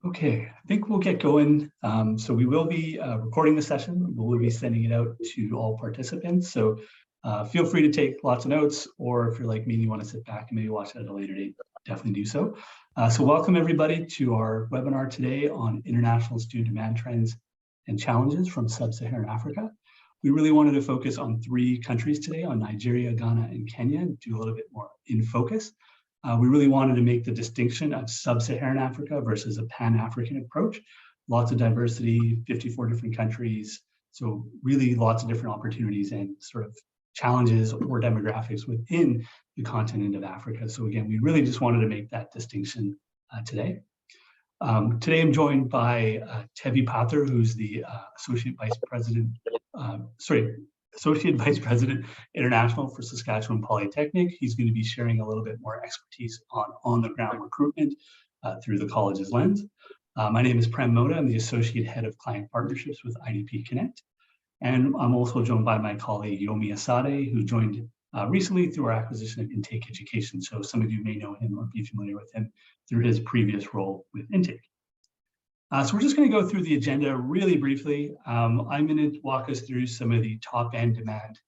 Okay, I think we'll get going. So we will be recording the session. We'll be sending it out to all participants. So feel free to take lots of notes, or if you're like me and you want to sit back and maybe watch it at a later date, definitely do so. So welcome everybody to our webinar today on international student demand trends and challenges from Sub-Saharan Africa. We really wanted to focus on 3 countries today, on Nigeria, Ghana, and Kenya, and do a little bit more in focus. We really wanted to make the distinction of Sub-Saharan Africa versus a Pan-African approach. Lots of diversity, 54 different countries. So really lots of different opportunities and sort of challenges or demographics within the continent of Africa. So again, we really just wanted to make that distinction today. Today I'm joined by Tevi Pathur, who's the Associate Vice President International for Saskatchewan Polytechnic. He's going to be sharing a little bit more expertise on the ground recruitment through the college's lens. My name is Prem Mota. I'm the Associate Head of Client Partnerships with IDP Connect. And I'm also joined by my colleague Yomi Asade, who joined recently through our acquisition of Intake Education. So some of you may know him or be familiar with him through his previous role with Intake. So we're just going to go through the agenda really briefly. I'm going to walk us through some of the top end demand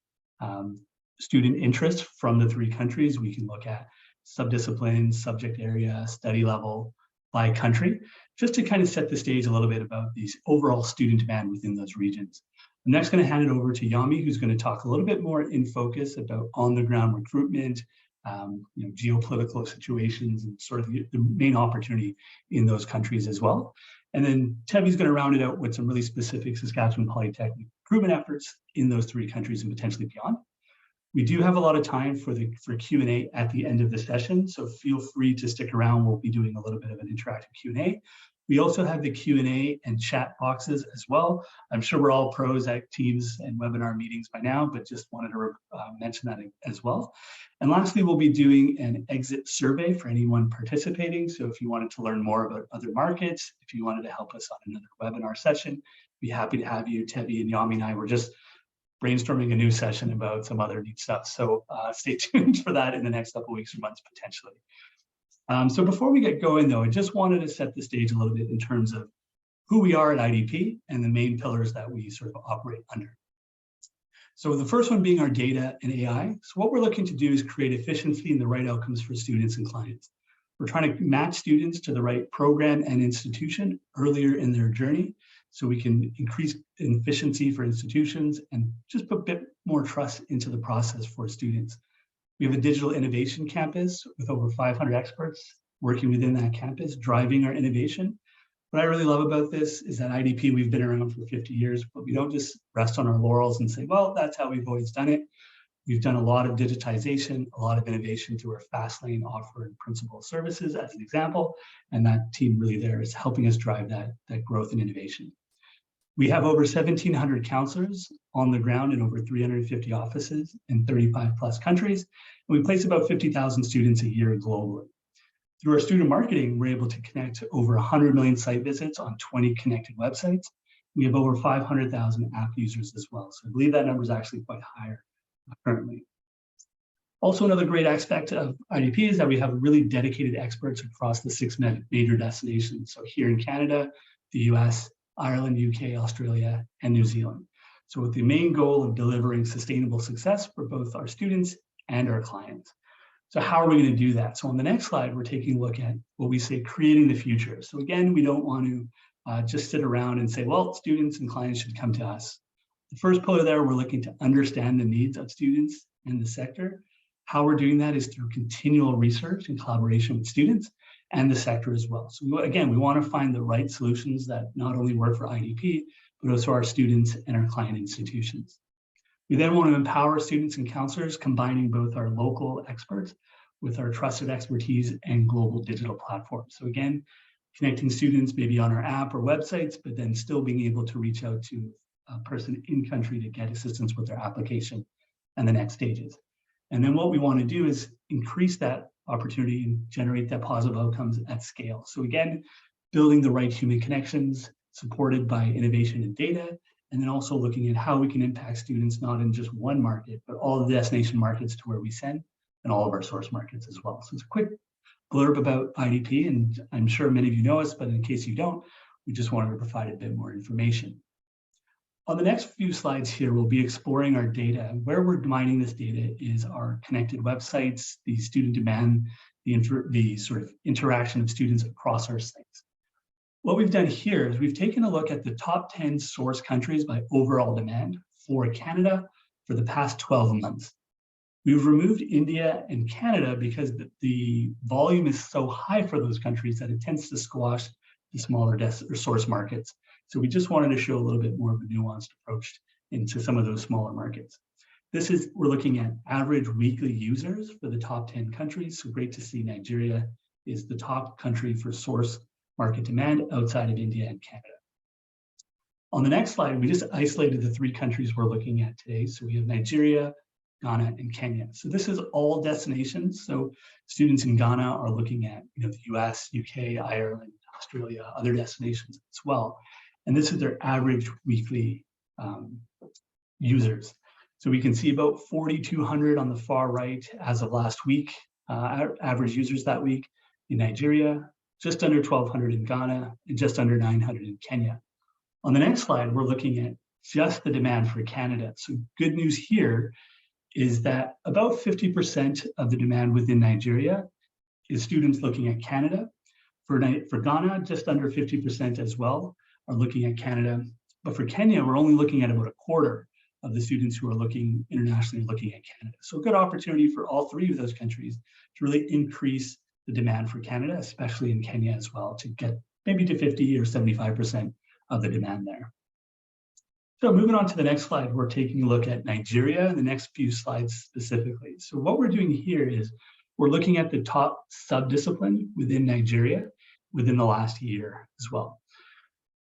student interest from the 3 countries. We can look at subdisciplines, subject area, study level by country, just to kind of set the stage a little bit about these overall student demand within those regions. I'm next going to hand it over to Yami, who's going to talk a little bit more in focus about on the ground recruitment, geopolitical situations, and sort of the main opportunity in those countries as well. And then Tevi's going to round it out with some really specific Saskatchewan Polytechnic recruitment efforts in those 3 countries and potentially beyond. We do have a lot of time for Q&A at the end of the session, so feel free to stick around. We'll be doing a little bit of an interactive Q&A. We also have the Q&A and chat boxes as well. I'm sure we're all pros at Teams and webinar meetings by now, but just wanted to mention that as well. And lastly, we'll be doing an exit survey for anyone participating. So if you wanted to learn more about other markets, if you wanted to help us on another webinar session, be happy to have you. Tevi and Yami and I were just brainstorming a new session about some other neat stuff. So stay tuned for that in the next couple of weeks or months, potentially. So before we get going, though, I just wanted to set the stage a little bit in terms of who we are at IDP and the main pillars that we sort of operate under. So the first one being our data and AI. So what we're looking to do is create efficiency and the right outcomes for students and clients. We're trying to match students to the right program and institution earlier in their journey, so we can increase efficiency for institutions and just put a bit more trust into the process for students. We have a digital innovation campus with over 500 experts working within that campus, driving our innovation. What I really love about this is that IDP, we've been around for 50 years, but we don't just rest on our laurels and say, well, that's how we've always done it. We've done a lot of digitization, a lot of innovation through our fast lane offer and principal services as an example. And that team really there is helping us drive that growth and innovation. We have over 1,700 counselors on the ground in over 350 offices in 35 plus countries. And we place about 50,000 students a year globally. Through our student marketing, we're able to connect over 100 million site visits on 20 connected websites. We have over 500,000 app users as well. So I believe that number is actually quite higher currently. Also, another great aspect of IDP is that we have really dedicated experts across the 6 major destinations. So here in Canada, the US, Ireland, UK, Australia, and New Zealand. So with the main goal of delivering sustainable success for both our students and our clients. So how are we going to do that? So on the next slide, we're taking a look at what we say creating the future. So again, we don't want to just sit around and say, well, students and clients should come to us. The first pillar there, we're looking to understand the needs of students in the sector. How we're doing that is through continual research and collaboration with students and the sector as well. So again, we want to find the right solutions that not only work for IDP, but also our students and our client institutions. We then want to empower students and counselors, combining both our local experts with our trusted expertise and global digital platforms. So again, connecting students maybe on our app or websites, but then still being able to reach out to a person in country to get assistance with their application and the next stages. And then what we want to do is increase that opportunity and generate that positive outcomes at scale. So again, building the right human connections supported by innovation and data, and then also looking at how we can impact students not in just one market, but all the destination markets to where we send and all of our source markets as well. So it's a quick blurb about IDP, and I'm sure many of you know us, but in case you don't, we just wanted to provide a bit more information. On the next few slides here, we'll be exploring our data. Where we're mining this data is our connected websites, the student demand, the sort of interaction of students across our sites. What we've done here is we've taken a look at the top 10 source countries by overall demand for Canada for the past 12 months. We've removed India and Canada because the volume is so high for those countries that it tends to squash the smaller source markets. So we just wanted to show a little bit more of a nuanced approach into some of those smaller markets. We're looking at average weekly users for the top 10 countries. So great to see Nigeria is the top country for source market demand outside of India and Canada. On the next slide, we just isolated the 3 countries we're looking at today. So we have Nigeria, Ghana, and Kenya. So this is all destinations. So students in Ghana are looking at the US, UK, Ireland, Australia, other destinations as well. And this is their average weekly users. So we can see about 4,200 on the far right as of last week, average users that week in Nigeria, just under 1,200 in Ghana, and just under 900 in Kenya. On the next slide, we're looking at just the demand for Canada. So good news here is that about 50% of the demand within Nigeria is students looking at Canada. For Ghana, just under 50% as well are looking at Canada. But for Kenya, we're only looking at about a quarter of the students who are looking internationally looking at Canada. So a good opportunity for all 3 of those countries to really increase the demand for Canada, especially in Kenya as well, to get maybe to 50 or 75% of the demand there. So moving on to the next slide, we're taking a look at Nigeria in the next few slides specifically. So what we're doing here is we're looking at the top sub-discipline within Nigeria within the last year as well.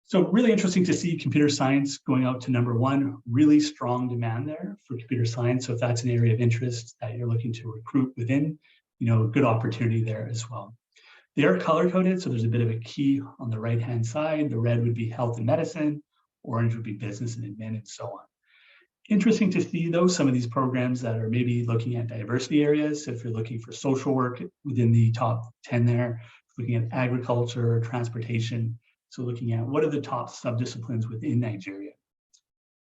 So really interesting to see computer science going up to number 1, really strong demand there for computer science. So if that's an area of interest that you're looking to recruit within, a good opportunity there as well. They are color-coded, so there's a bit of a key on the right-hand side. The red would be health and medicine, orange would be business and admin, and so on. Interesting to see, though, some of these programs that are maybe looking at diversity areas. So if you're looking for social work within the top 10 there, looking at agriculture, transportation, so looking at what are the top sub-disciplines within Nigeria.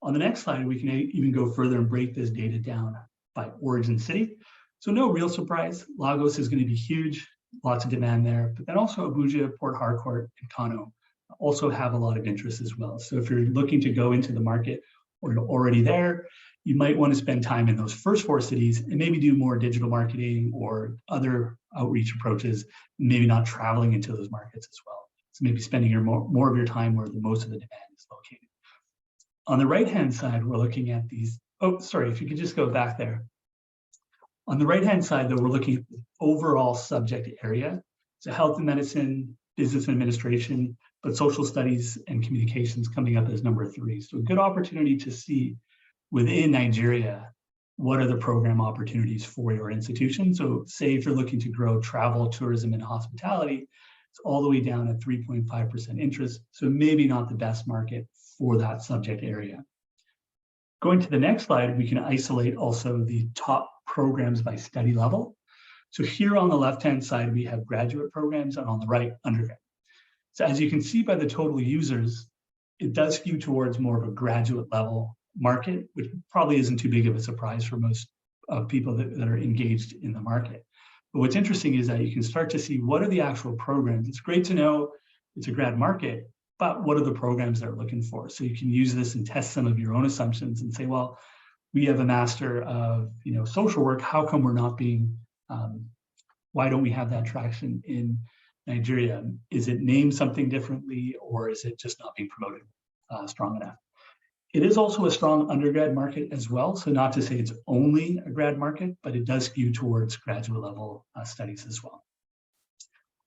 On the next slide, we can even go further and break this data down by origin city. So no real surprise, Lagos is going to be huge, lots of demand there, but then also Abuja, Port Harcourt, and Kano also have a lot of interest as well. So if you're looking to go into the market or you're already there, you might want to spend time in those first 4 cities and maybe do more digital marketing or other outreach approaches, maybe not traveling into those markets as well. So maybe spending more of your time where most of the demand is located. On the right-hand side, we're looking at these, if you could just go back there. On the right-hand side, though, we're looking at the overall subject area. So health and medicine, business and administration, but social studies and communications coming up as number 3. So a good opportunity to see within Nigeria, what are the program opportunities for your institution? So say if you're looking to grow travel, tourism, and hospitality, it's all the way down at 3.5% interest. So maybe not the best market for that subject area. Going to the next slide, we can isolate also the top programs by study level. So here on the left-hand side, we have graduate programs, and on the right, undergrad. So as you can see by the total users, it does skew towards more of a graduate level market, which probably isn't too big of a surprise for most of people that are engaged in the market. But what's interesting is that you can start to see what are the actual programs. It's great to know it's a grad market, but what are the programs they're looking for? So you can use this and test some of your own assumptions and say, well, we have a master of social work. How come we're not being, why don't we have that traction in Nigeria? Is it named something differently, or is it just not being promoted strong enough? It is also a strong undergrad market as well. So not to say it's only a grad market, but it does skew towards graduate level studies as well.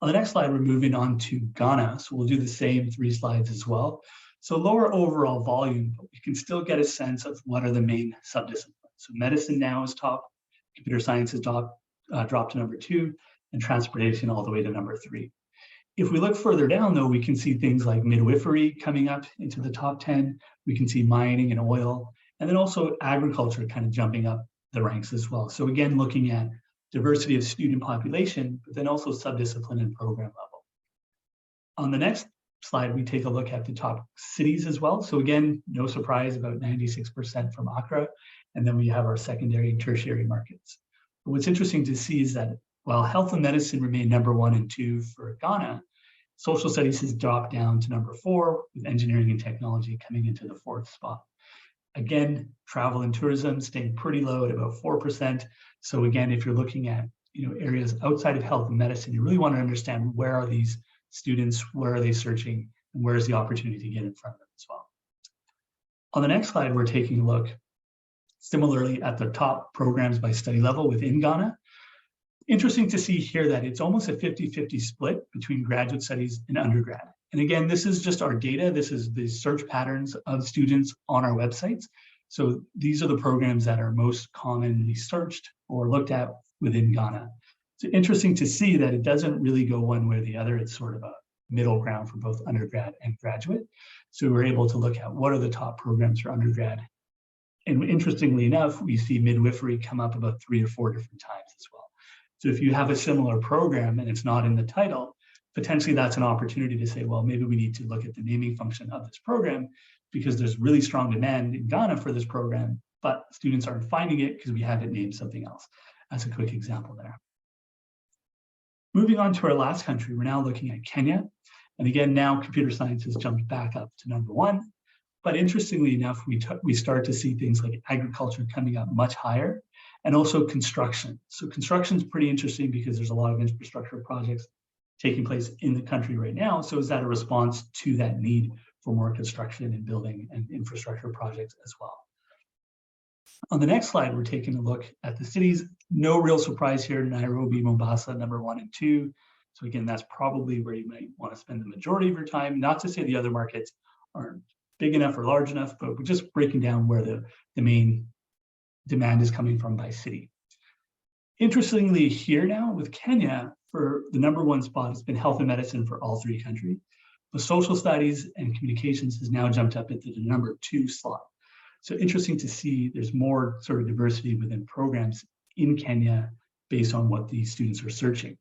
On the next slide, we're moving on to Ghana. So we'll do the same 3 slides as well. So lower overall volume, but we can still get a sense of what are the main subdisciplines. So medicine now is top, computer science is top, dropped to number 2, and transportation all the way to number 3. If we look further down, though, we can see things like midwifery coming up into the top 10. We can see mining and oil, and then also agriculture kind of jumping up the ranks as well. So again, looking at diversity of student population, but then also subdiscipline and program level. On the next slide, we take a look at the top cities as well. So again, no surprise, about 96% from Accra. And then we have our secondary and tertiary markets. But what's interesting to see is that while health and medicine remain number 1 and 2 for Ghana, social studies has dropped down to number 4, with engineering and technology coming into the 4th spot. Again, travel and tourism staying pretty low at about 4%. So again, if you're looking at areas outside of health and medicine, you really want to understand where are these students, where are they searching, and where is the opportunity to get in front of them as well. On the next slide, we're taking a look similarly at the top programs by study level within Ghana. Interesting to see here that it's almost a 50-50 split between graduate studies and undergrad. And again, this is just our data. This is the search patterns of students on our websites. So these are the programs that are most commonly searched or looked at within Ghana. It's interesting to see that it doesn't really go one way or the other. It's sort of a middle ground for both undergrad and graduate. So we're able to look at what are the top programs for undergrad. And interestingly enough, we see midwifery come up about 3 or 4 different times as well. So if you have a similar program and it's not in the title, potentially that's an opportunity to say, well, maybe we need to look at the naming function of this program because there's really strong demand in Ghana for this program, but students aren't finding it because we have it named something else. That's a quick example there. Moving on to our last country, we're now looking at Kenya. And again, now computer science has jumped back up to number 1. But interestingly enough, we start to see things like agriculture coming up much higher, and also construction. So construction is pretty interesting because there's a lot of infrastructure projects taking place in the country right now. So is that a response to that need for more construction and building and infrastructure projects as well? On the next slide, we're taking a look at the cities. No real surprise here, Nairobi, Mombasa, number 1 and 2. So again, that's probably where you might want to spend the majority of your time. Not to say the other markets aren't big enough or large enough, but we're just breaking down where the main demand is coming from by city. Interestingly, here now with Kenya, for the number 1 spot, it's been health and medicine for all 3 countries. But social studies and communications has now jumped up into the number 2 slot. So interesting to see there's more sort of diversity within programs in Kenya based on what these students are searching.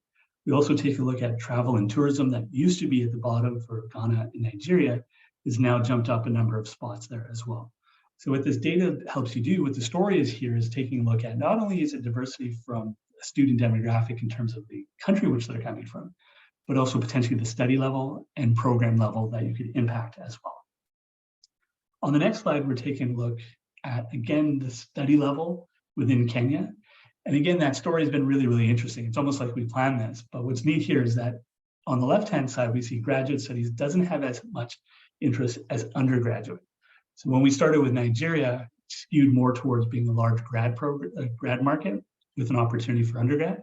We also take a look at travel and tourism that used to be at the bottom for Ghana and Nigeria is now jumped up a number of spots there as well. So what this data helps you do, what the story is here, is taking a look at not only is it diversity from a student demographic in terms of the country which they're coming from, but also potentially the study level and program level that you could impact as well. On the next slide, we're taking a look at, again, the study level within Kenya. And again, that story has been really, really interesting. It's almost like we planned this, but what's neat here is that on the left-hand side, we see graduate studies doesn't have as much interest as undergraduate. So when we started with Nigeria, it skewed more towards being a large grad market with an opportunity for undergrad.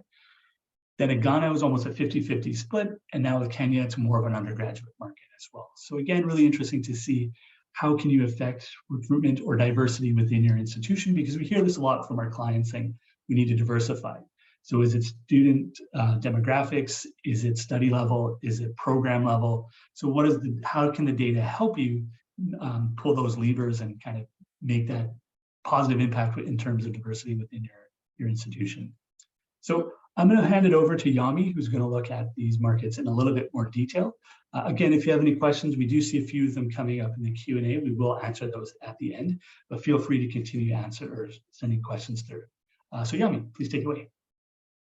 Then at Ghana, it was almost a 50-50 split. And now with Kenya, it's more of an undergraduate market as well. So again, really interesting to see how can you affect recruitment or diversity within your institution? Because we hear this a lot from our clients saying, we need to diversify. So is it student demographics? Is it study level? Is it program level? So how can the data help you pull those levers and kind of make that positive impact in terms of diversity within your institution? So I'm going to hand it over to Yami, who's going to look at these markets in a little bit more detail. Again, if you have any questions, we do see a few of them coming up in the Q&A. We will answer those at the end, but feel free to continue to answer or sending questions through. So Yami, please take it away.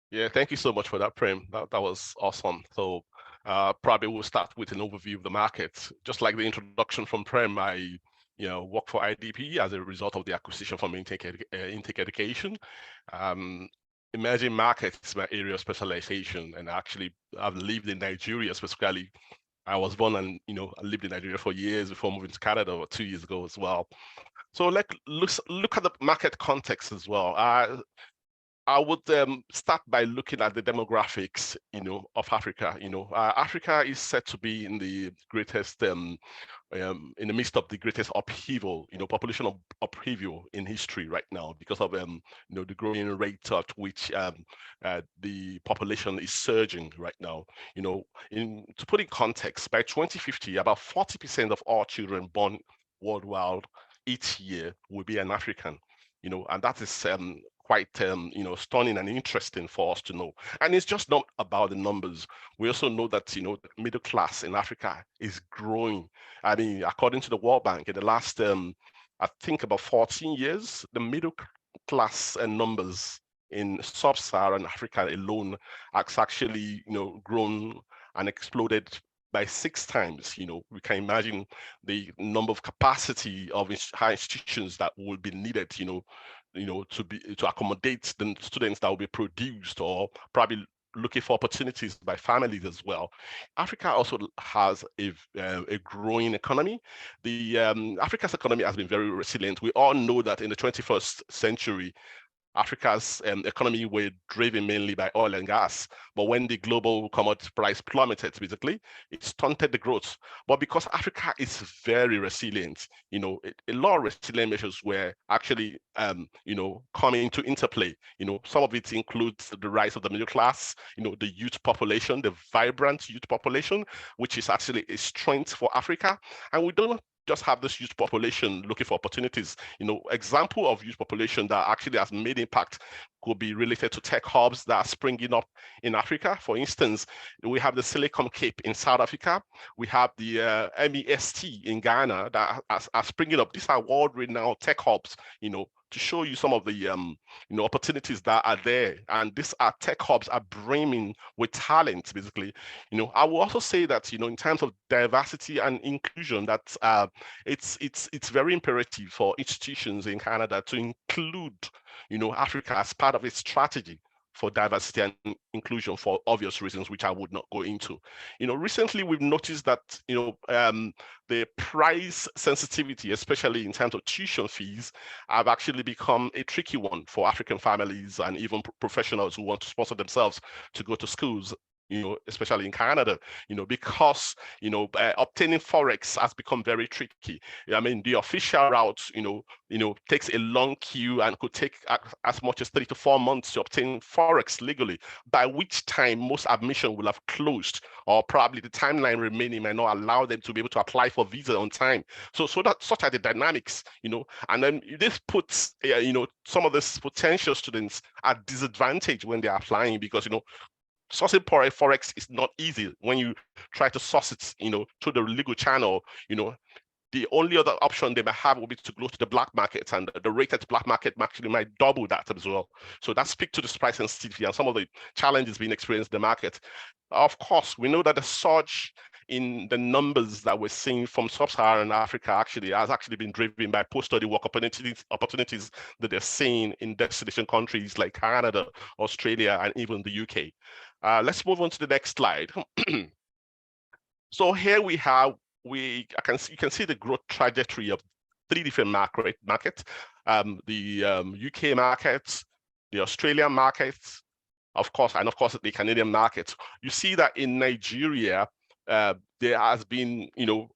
Yeah, thank you so much for that, Prem. That was awesome. So probably we'll start with an overview of the market. Just like the introduction from Prem, I work for IDP as a result of the acquisition from Intake Education. Emerging markets is my area of specialization, and actually I've lived in Nigeria specifically. I was born and I lived in Nigeria for years before moving to Canada 2 years ago as well. So let's look at the market context as well. I would start by looking at the demographics, of Africa. Africa is said to be in the greatest, in the midst of the greatest upheaval, population upheaval in history right now because of, the growing rate at which the population is surging right now. To put in context, by 2050, about 40% of all children born worldwide each year will be an African, and that is quite stunning and interesting for us to know. And it's just not about the numbers. We also know that the middle class in Africa is growing. I mean, according to the World Bank, in the last I think about 14 years, the middle class numbers in Sub-Saharan Africa alone has actually grown and exploded by 6 times. We can imagine the number of capacity of high institutions that will be needed, to accommodate the students that will be produced, or probably looking for opportunities by families as well. Africa also has a growing economy. The Africa's economy has been very resilient. We all know that in the 21st century, Africa's economy were driven mainly by oil and gas. But when the global commodity price plummeted, basically, it stunted the growth. But because Africa is very resilient, a lot of resilient measures were actually, coming into interplay. Some of it includes the rise of the middle class, the youth population, the vibrant youth population, which is actually a strength for Africa. And we don't just have this youth population looking for opportunities. Example of youth population that actually has made impact could be related to tech hubs that are springing up in Africa. For instance, we have the Silicon Cape in South Africa. We have the MEST in Ghana that are springing up. These are world-renowned tech hubs, to show you some of the opportunities that are there. And these are tech hubs are brimming with talent, basically. I will also say that in terms of diversity and inclusion, that it's very imperative for institutions in Canada to include Africa as part of its strategy for diversity and inclusion, for obvious reasons, which I would not go into. Recently we've noticed that the price sensitivity, especially in terms of tuition fees, have actually become a tricky one for African families and even professionals who want to sponsor themselves to go to schools. Especially in Canada, because, obtaining Forex has become very tricky. I mean, the official route, takes a long queue and could take as much as 3 to 4 months to obtain Forex legally, by which time most admission will have closed, or probably the timeline remaining might not allow them to be able to apply for visa on time. So that such are the dynamics, and then this puts, some of these potential students at disadvantage when they're applying, because, sourcing Forex is not easy when you try to source it, through the legal channel. The only other option they might have will be to go to the black market, and the rate at the black market actually might double that as well. So that speaks to the price sensitivity and some of the challenges being experienced in the market. Of course, we know that the surge in the numbers that we're seeing from Sub-Saharan Africa has actually been driven by post-study work opportunities that they're seeing in destination countries like Canada, Australia, and even the UK. Let's move on to the next slide. So here you can see the growth trajectory of 3 different markets: the UK markets, the Australian markets, of course the Canadian market. You see that in Nigeria, there has been,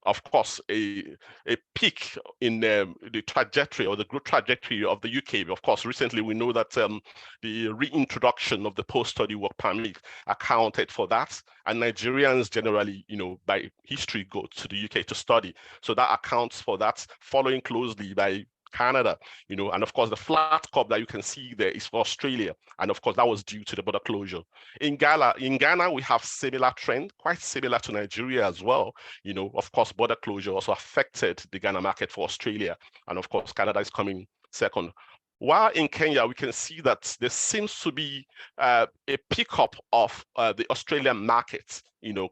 of course, a peak in the trajectory, or the growth trajectory of the UK. Of course, recently we know that the reintroduction of the post-study work permit accounted for that, and Nigerians generally, by history, go to the UK to study. So that accounts for that, following closely by Canada, and of course the flat curve that you can see there is for Australia, and of course that was due to the border closure. In Ghana, we have similar trend, quite similar to Nigeria as well. Of course, border closure also affected the Ghana market for Australia, and of course Canada is coming second. While in Kenya, we can see that there seems to be a pickup of the Australian market,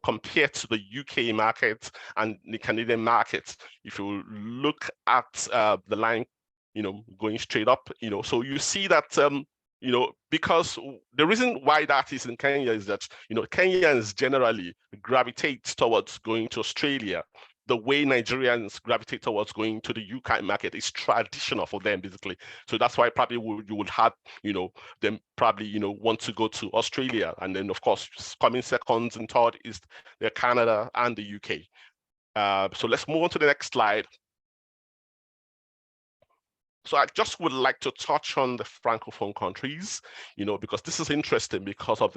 compared to the UK market and the Canadian market. If you look at the line, going straight up, so you see that, because the reason why that is in Kenya is that, Kenyans generally gravitate towards going to Australia the way Nigerians gravitate towards going to the UK market. Is traditional for them, basically. So that's why probably you would have, them probably, want to go to Australia. And then, of course, coming second and third is the Canada and the UK. So let's move on to the next slide. So I just would like to touch on the Francophone countries, because this is interesting because of,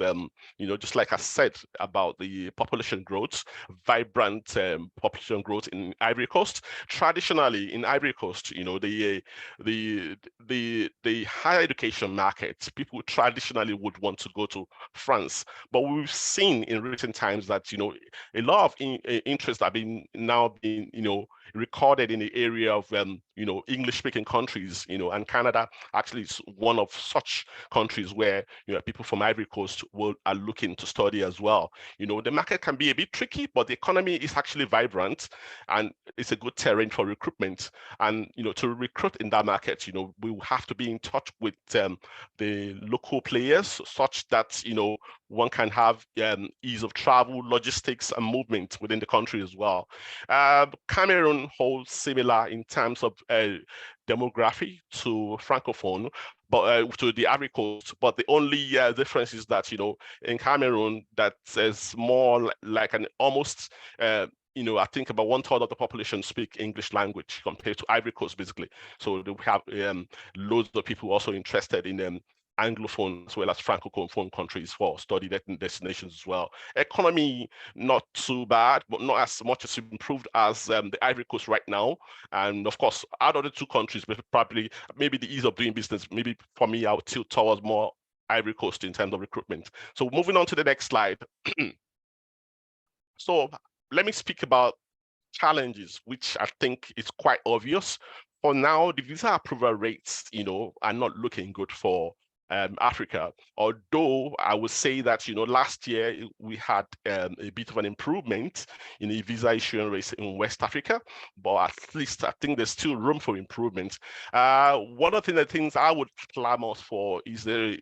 just like I said about the population growth, vibrant population growth in Ivory Coast. Traditionally in Ivory Coast, the higher education markets, people traditionally would want to go to France. But we've seen in recent times that, a lot of interest have been now being, recorded in the area of, English-speaking countries, and Canada actually is one of such countries where, people from Ivory Coast are looking to study as well. The market can be a bit tricky, but the economy is actually vibrant and it's a good terrain for recruitment. And, to recruit in that market, we will have to be in touch with the local players such that, one can have ease of travel, logistics, and movement within the country as well. Cameroon holds similar in terms of demography to Francophone, but to the Ivory Coast. But the only difference is that, in Cameroon, that is more like an almost I think about 1/3 of the population speak English language compared to Ivory Coast, basically. So we have loads of people also interested in Anglophone as well as Francophone countries for study destinations as well. Economy, not too bad, but not as much as improved as the Ivory Coast right now. And of course, out of the two countries, probably maybe the ease of doing business, maybe for me, I would tilt towards more Ivory Coast in terms of recruitment. So moving on to the next slide. So let me speak about challenges, which I think is quite obvious. For now, the visa approval rates, are not looking good for Africa. Although I would say that, last year we had a bit of an improvement in the visa issuance rates in West Africa, but at least I think there's still room for improvement. One of the things I would clamor for is the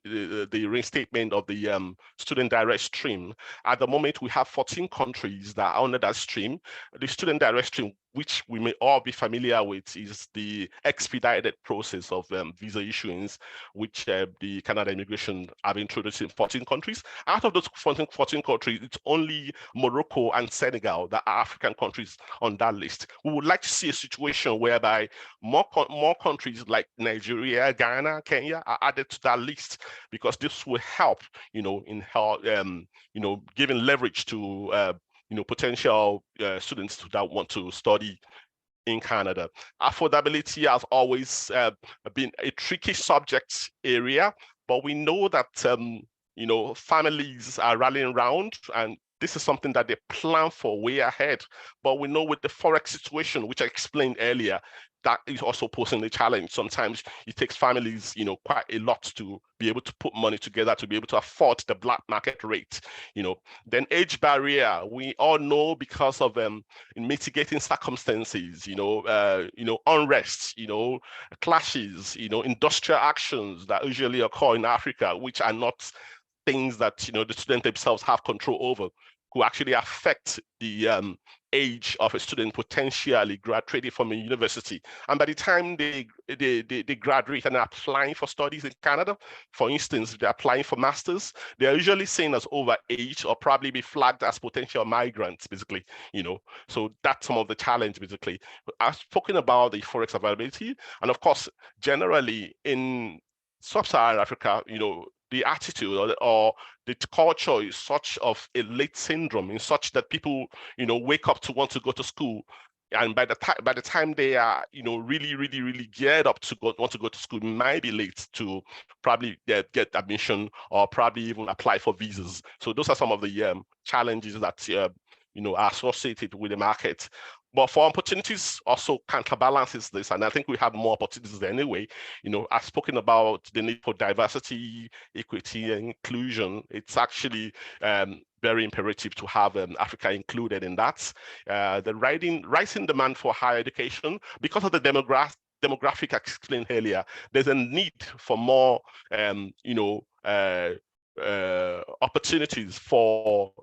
reinstatement of the student direct stream. At the moment, we have 14 countries that are under that stream. The student direct stream, which we may all be familiar with, is the expedited process of visa issuance, which the Canada Immigration have introduced in 14 countries. Out of those 14 countries, it's only Morocco and Senegal that are African countries on that list. We would like to see a situation whereby more countries like Nigeria, Ghana, Kenya are added to that list, because this will help, in giving leverage to potential students that want to study in Canada. Affordability has always been a tricky subject area, but we know that families are rallying around, and this is something that they plan for way ahead. But we know with the Forex situation, which I explained earlier, that is also posing a challenge. Sometimes it takes families, quite a lot to be able to put money together to be able to afford the black market rate. Then age barrier, we all know because of mitigating circumstances, unrest, clashes, industrial actions that usually occur in Africa, which are not things that the students themselves have control over, could actually affect the age of a student potentially graduating from a university. And by the time they graduate and are applying for studies in Canada, for instance, if they're applying for masters, they're usually seen as overage or probably be flagged as potential migrants, basically, So that's some of the challenge, basically. I've spoken about the Forex availability, and of course, generally in Sub-Saharan Africa, the attitude or the culture is such of elite syndrome, in such that people, wake up to want to go to school, and by the time they are, really geared up to want to go to school, it might be late to probably get admission or probably even apply for visas. So those are some of the challenges that are associated with the market. But for opportunities also counterbalances this, and I think we have more opportunities anyway. I've spoken about the need for diversity, equity, and inclusion. It's actually very imperative to have Africa included in that. The rising demand for higher education, because of the demographic I explained earlier, there's a need for more, opportunities for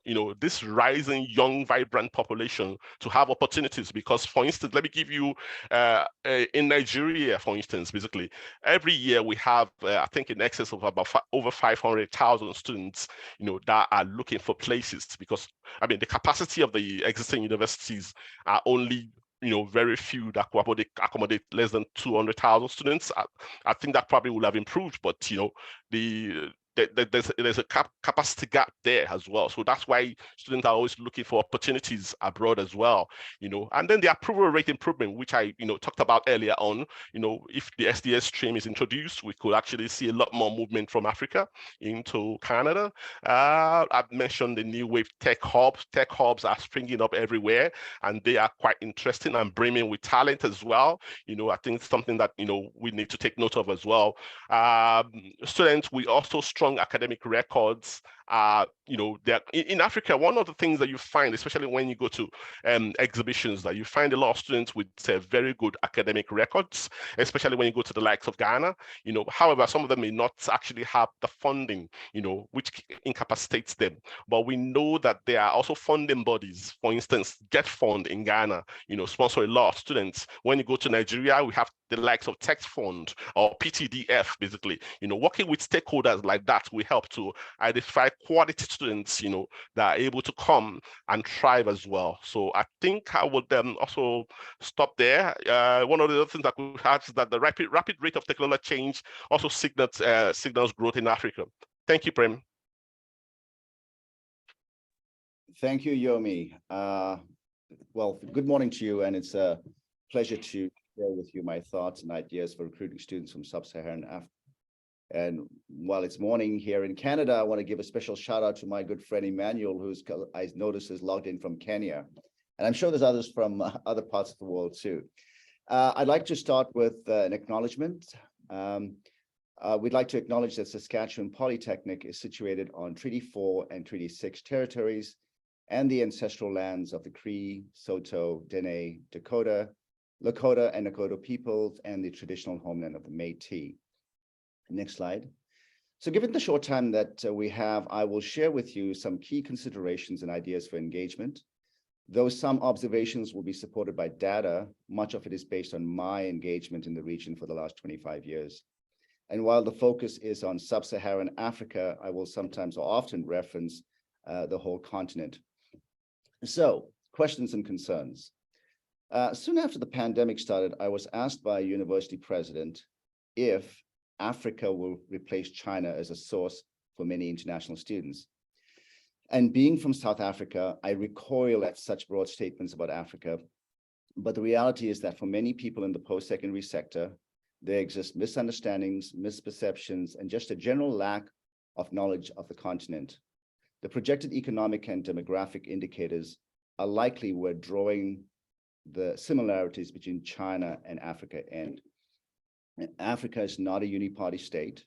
this rising young vibrant population to have opportunities. Because, for instance, let me give you in Nigeria, for instance, basically every year we have I think in excess of about over 500,000 students that are looking for places, because the capacity of the existing universities are only very few that could accommodate less than 200,000 students. I think that probably would have improved, but there's a capacity gap there as well. So that's why students are always looking for opportunities abroad as well, and then the approval rate improvement, which I, talked about earlier on, if the SDS stream is introduced, we could actually see a lot more movement from Africa into Canada. I've mentioned the new wave tech hubs. Tech hubs are springing up everywhere, and they are quite interesting and brimming with talent as well. I think it's something that, we need to take note of as well. Students, we also strong academic records. In Africa, one of the things that you find, especially when you go to exhibitions, that you find a lot of students with very good academic records, especially when you go to the likes of Ghana. However, some of them may not actually have the funding, which incapacitates them. But we know that there are also funding bodies. For instance, Get Fund in Ghana, sponsor a lot of students. When you go to Nigeria, we have the likes of Text Fund or PTDF, basically. Working with stakeholders like that, we help to identify quality students, that are able to come and thrive as well. So I think I would also stop there. One of the other things that we have is that the rapid rate of technological change also signals growth in Africa. Thank you, Prem. Thank you, Yomi. Well, good morning to you, and it's a pleasure to share with you my thoughts and ideas for recruiting students from Sub-Saharan Africa. And while it's morning here in Canada, I want to give a special shout out to my good friend Emmanuel, who's, I noticed, is logged in from Kenya. And I'm sure there's others from other parts of the world too. I'd like to start with an acknowledgement. We'd like to acknowledge that Saskatchewan Polytechnic is situated on Treaty 4 and Treaty 6 territories and the ancestral lands of the Cree, Saulteaux, Dene, Dakota, Lakota, and Nakota peoples, and the traditional homeland of the Métis. Next slide. So given the short time that we have, I will share with you some key considerations and ideas for engagement. Though some observations will be supported by data, much of it is based on my engagement in the region for the last 25 years. And while the focus is on Sub-Saharan Africa, I will sometimes or often reference the whole continent. So, questions and concerns. Soon after the pandemic started, I was asked by a university president if Africa will replace China as a source for many international students. And being from South Africa, I recoil at such broad statements about Africa. But the reality is that for many people in the post-secondary sector, there exist misunderstandings, misperceptions, and just a general lack of knowledge of the continent. The projected economic and demographic indicators are likely where drawing the similarities between China and Africa end. Africa is not a uniparty state.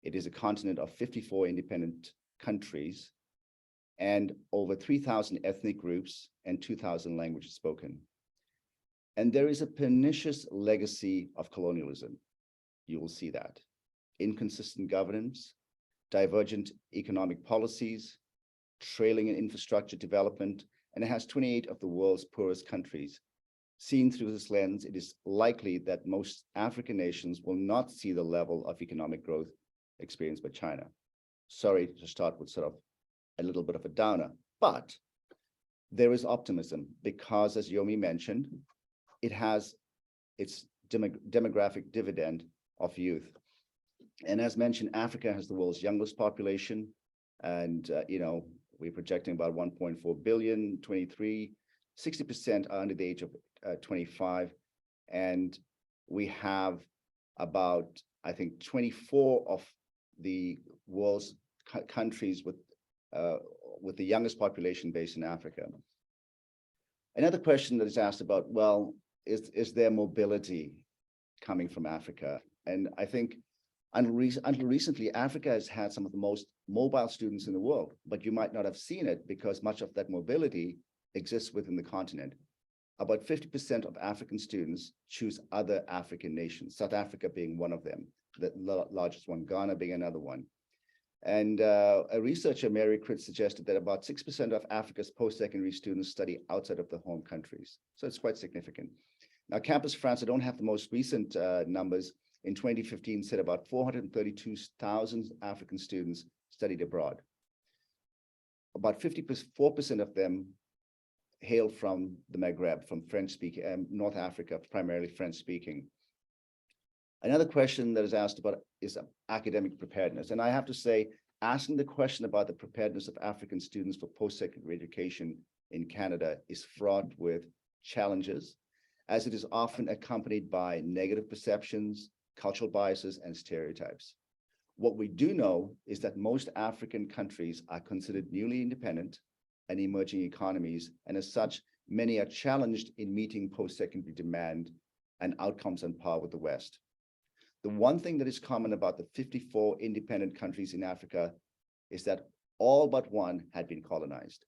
It is a continent of 54 independent countries and over 3,000 ethnic groups and 2,000 languages spoken. And there is a pernicious legacy of colonialism. You will see that. Inconsistent governance, divergent economic policies, trailing in infrastructure development, and it has 28 of the world's poorest countries. Seen through this lens, it is likely that most African nations will not see the level of economic growth experienced by China. Sorry to start with sort of a little bit of a downer, but there is optimism because, as Yomi mentioned, it has its demographic dividend of youth. And as mentioned, Africa has the world's youngest population, and we're projecting about 1.4 billion, 23, 60% are under the age of 25, and we have about, I think, 24 of the world's countries with the youngest population base in Africa. Another question that is asked about, well, is there mobility coming from Africa? And I think until recently, Africa has had some of the most mobile students in the world, but you might not have seen it because much of that mobility exists within the continent. About 50% of African students choose other African nations, South Africa being one of them, the largest one, Ghana being another one. And a researcher, Mary Critz, suggested that about 6% of Africa's post-secondary students study outside of the home countries. So it's quite significant. Now, Campus France, I don't have the most recent numbers, in 2015 said about 432,000 African students studied abroad. About 54% of them hail from the Maghreb, from French-speaking, North Africa, primarily French-speaking. Another question that is asked about is academic preparedness. And I have to say, asking the question about the preparedness of African students for post-secondary education in Canada is fraught with challenges, as it is often accompanied by negative perceptions, cultural biases, and stereotypes. What we do know is that most African countries are considered newly independent and emerging economies, and as such, many are challenged in meeting post-secondary demand and outcomes on par with the West. The one thing that is common about the 54 independent countries in Africa is that all but one had been colonized.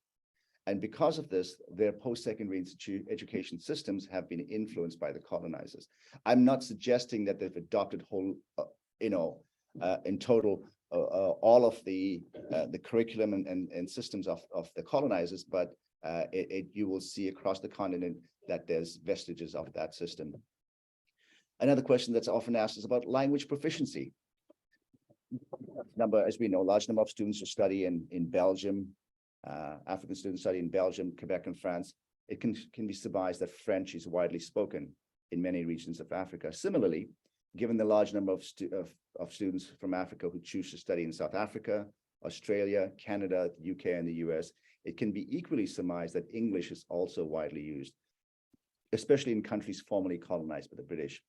And because of this, their post-secondary education systems have been influenced by the colonizers. I'm not suggesting that they've adopted in total, all of the curriculum and systems of the colonizers, but you will see across the continent that there's vestiges of that system. Another question that's often asked is about language proficiency. As we know, large number of students who study in Belgium, African students study in Belgium, Quebec, and France. It can be surmised that French is widely spoken in many regions of Africa. Similarly, given the large number of students from Africa who choose to study in South Africa, Australia, Canada, the UK, and the US, it can be equally surmised that English is also widely used, especially in countries formerly colonized by the British.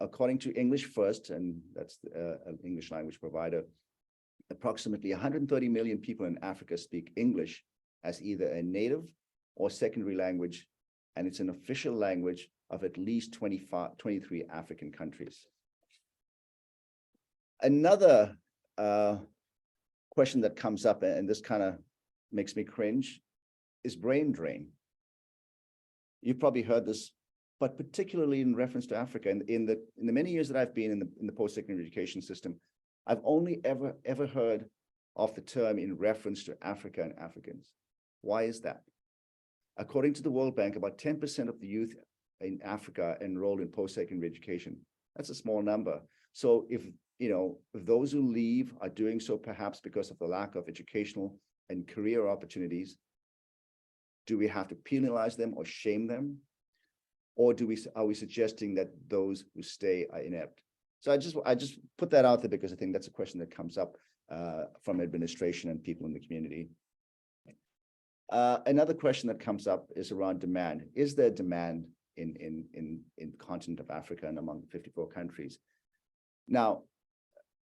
According to English First, and that's an English language provider, approximately 130 million people in Africa speak English as either a native or secondary language, and it's an official language of at least 23 African countries. Another question that comes up, and this kind of makes me cringe, is brain drain. You've probably heard this, but particularly in reference to Africa. In the many years that I've been in the post-secondary education system, I've only ever heard of the term in reference to Africa and Africans. Why is that? According to the World Bank, about 10% of the youth in Africa enrolled in post-secondary education. That's a small number. So if those who leave are doing so perhaps because of the lack of educational and career opportunities, do we have to penalize them or shame them? Or are we suggesting that those who stay are inept? So I just put that out there because I think that's a question that comes up from administration and people in the community. Another question that comes up is around demand. Is there demand in the continent of Africa and among 54 countries? Now,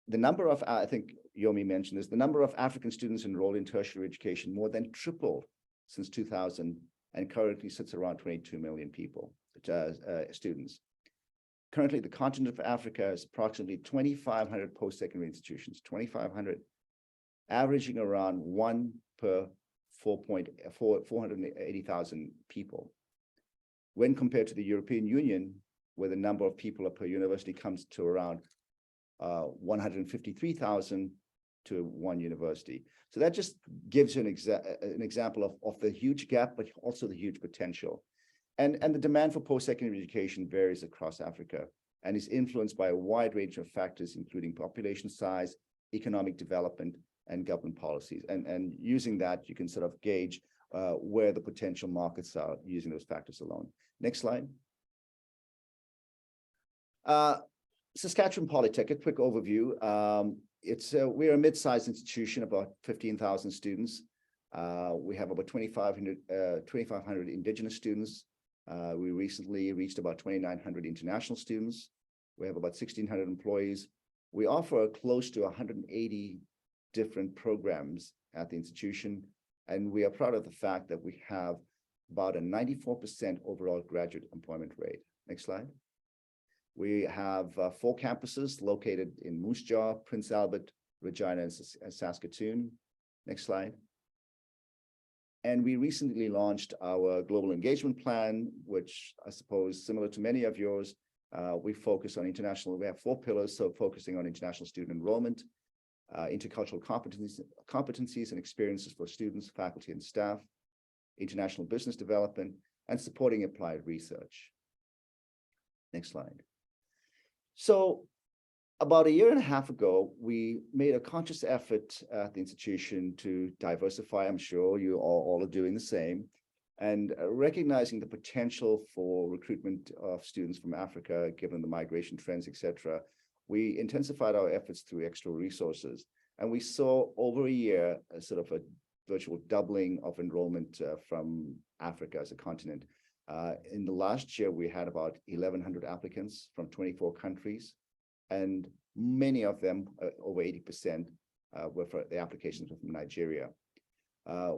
the number of, I think Yomi mentioned this, the number of African students enrolled in tertiary education more than tripled since 2000 and currently sits around 22 million people, students. Currently, the continent of Africa has approximately 2,500 post-secondary institutions, 2,500, averaging around one per 480,000 people. When compared to the European Union, where the number of people per university comes to around 153,000 to one university. So that just gives you an example of the huge gap, but also the huge potential. And the demand for post-secondary education varies across Africa and is influenced by a wide range of factors, including population size, economic development, and government policies. And using that, you can sort of gauge where the potential markets are using those factors alone. Next slide. Saskatchewan Polytechnic, a quick overview. We're a mid-sized institution, about 15,000 students. We have about 2,500 Indigenous students. We recently reached about 2,900 international students. We have about 1,600 employees. We offer close to 180 different programs at the institution, and we are proud of the fact that we have about a 94% overall graduate employment rate. Next slide. We have 4 campuses located in Moose Jaw, Prince Albert, Regina, and Saskatoon. Next slide. And we recently launched our global engagement plan, which I suppose similar to many of yours, we focus on international. We have 4 pillars, so focusing on international student enrollment, intercultural competencies and experiences for students, faculty, and staff, international business development, and supporting applied research. Next slide. So about 1.5 years ago, we made a conscious effort at the institution to diversify. I'm sure you all are doing the same. And recognizing the potential for recruitment of students from Africa, given the migration trends, etc., we intensified our efforts through extra resources. And we saw over a year a sort of a virtual doubling of enrollment from Africa as a continent. In the last year, we had about 1,100 applicants from 24 countries, and many of them, over 80%, were for the applications were from Nigeria.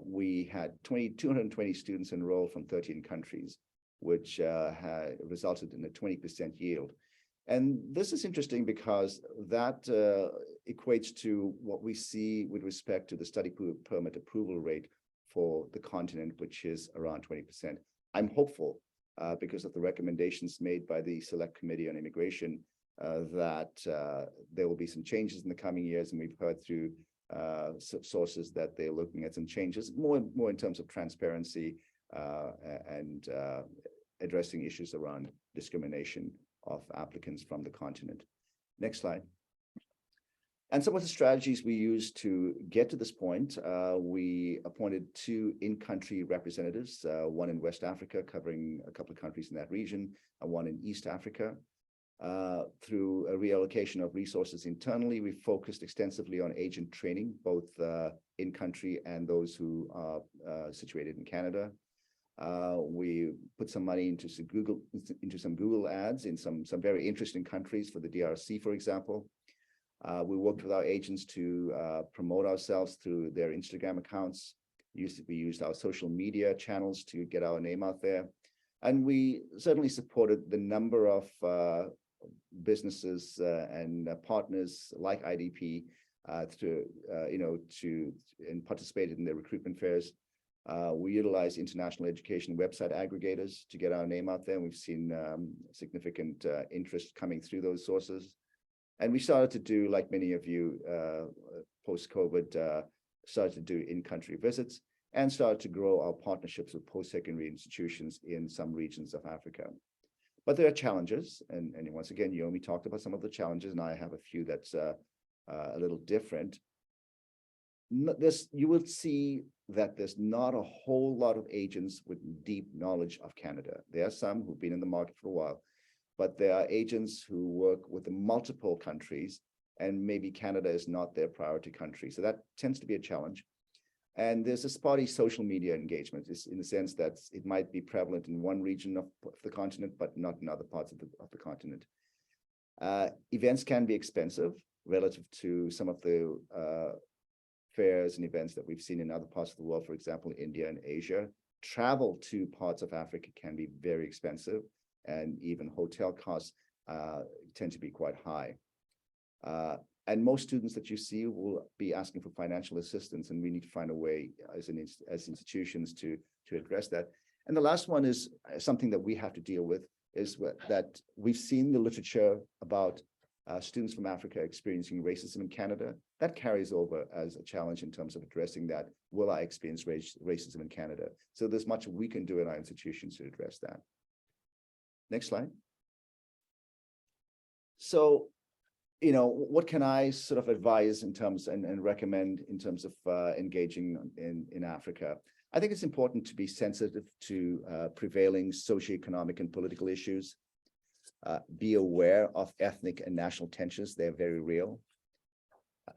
We had 220 students enrolled from 13 countries, which had resulted in a 20% yield. And this is interesting because that equates to what we see with respect to the study permit approval rate for the continent, which is around 20%. I'm hopeful because of the recommendations made by the Select Committee on Immigration that there will be some changes in the coming years, and we've heard through sources that they're looking at some changes, more in terms of transparency and addressing issues around discrimination of applicants from the continent. Next slide. And some of the strategies we used to get to this point, we appointed 2 in-country representatives, one in West Africa, covering a couple of countries in that region, and one in East Africa. Through a reallocation of resources internally, we focused extensively on agent training, both in-country and those who are situated in Canada. We put some money into some Google ads in some very interesting countries for the DRC, for example. We worked with our agents to promote ourselves through their Instagram accounts. We used our social media channels to get our name out there. And we certainly supported the number of businesses and partners like IDP and participated in their recruitment fairs. We utilize international education website aggregators to get our name out there. We've seen significant interest coming through those sources. And we started to do, like many of you, post-COVID, started to do in-country visits and started to grow our partnerships with post-secondary institutions in some regions of Africa. But there are challenges, and once again, Yomi talked about some of the challenges, and I have a few that's a little different. You will see that there's not a whole lot of agents with deep knowledge of Canada. There are some who've been in the market for a while, but there are agents who work with multiple countries, and maybe Canada is not their priority country. So that tends to be a challenge. And there's a spotty social media engagement, in the sense that it might be prevalent in one region of the continent, but not in other parts of the continent. Events can be expensive relative to some of the fairs and events that we've seen in other parts of the world, for example, India and Asia. Travel to parts of Africa can be very expensive, and even hotel costs tend to be quite high. And most students that you see will be asking for financial assistance, and we need to find a way as institutions to address that. And the last one is something that we have to deal with, is that we've seen the literature about students from Africa experiencing racism in Canada. That carries over as a challenge in terms of addressing that. Will I experience racism in Canada? So there's much we can do in our institutions to address that. Next slide. So, what can I sort of advise in terms and recommend in terms of engaging in Africa? I think it's important to be sensitive to prevailing socioeconomic and political issues. Be aware of ethnic and national tensions. They're very real.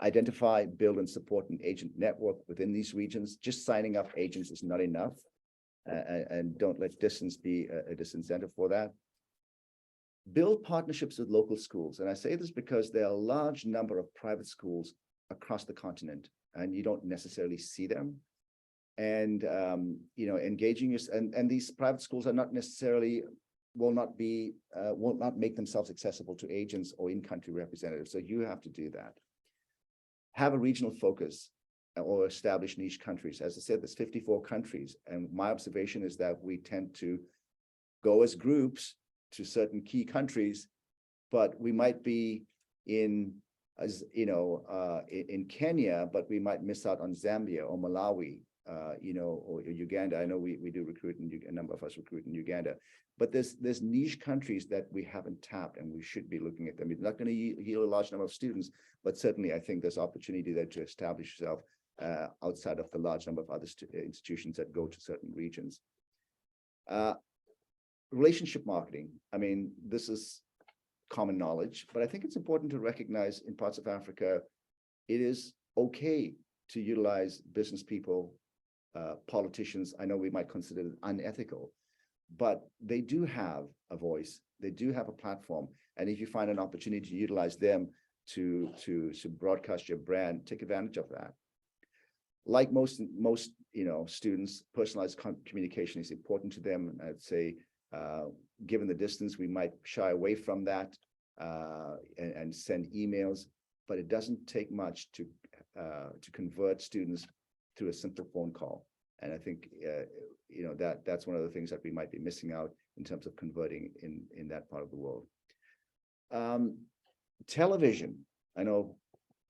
Identify, build, and support an agent network within these regions. Just signing up agents is not enough. And don't let distance be a disincentive for that. Build partnerships with local schools. And I say this because there are a large number of private schools across the continent, and you don't necessarily see them. And, engaging and these private schools are not necessarily, will not make themselves accessible to agents or in-country representatives. So you have to do that. Have a regional focus or establish niche countries. As I said, there's 54 countries. And my observation is that we tend to go as groups to certain key countries, but we might be in Kenya, but we might miss out on Zambia or Malawi, or Uganda. I know we do recruit, a number of us recruit in Uganda, but there's niche countries that we haven't tapped, and we should be looking at them. It's not going to yield a large number of students, but certainly I think there's opportunity there to establish yourself outside of the large number of other institutions that go to certain regions. Relationship marketing. I mean, this is common knowledge, but I think it's important to recognize in parts of Africa, it is okay to utilize business people, politicians. I know we might consider it unethical, but they do have a voice. They do have a platform. And if you find an opportunity to utilize them to broadcast your brand, take advantage of that. Like most students, personalized communication is important to them. I'd say, given the distance, we might shy away from that and send emails, but it doesn't take much to convert students through a simple phone call. And I think that's one of the things that we might be missing out in terms of converting in that part of the world. Television. I know